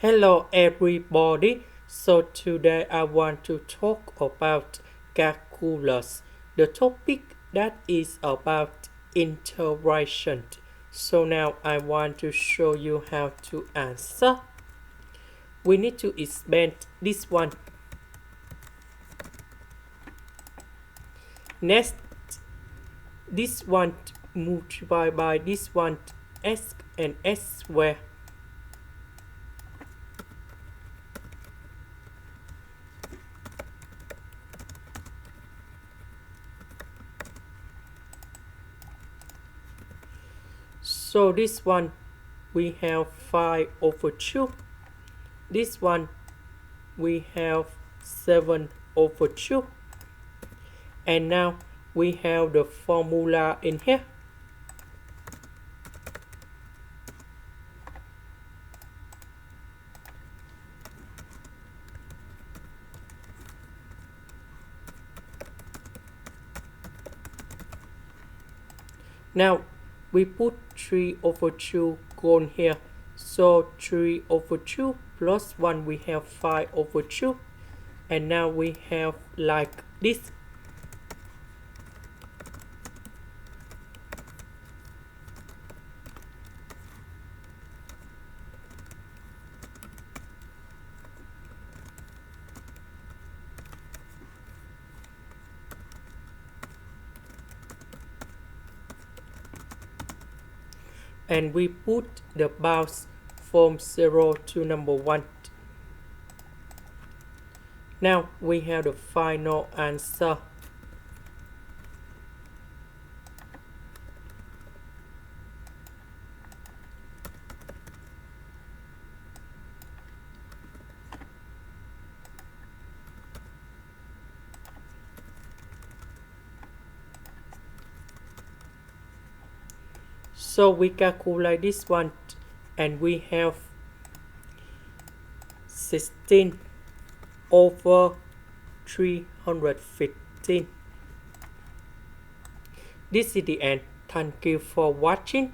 Hello everybody. So today I want to talk about calculus. The topic that is about integration. So now I want to show you how to answer. We need to expand this one. Next, this one multiplied by this one s and s square. So this one we have 5 over 2. This one we have 7 over 2. And now we have the formula in here. Now we put 3 over 2 gone here. So 3 over 2 plus 1 we have 5 over 2. And now we have like this. And we put the bounds from 0 to number 1. Now we have the final answer. So we calculate this one and we have 16 over 315. This is the end. Thank you for watching.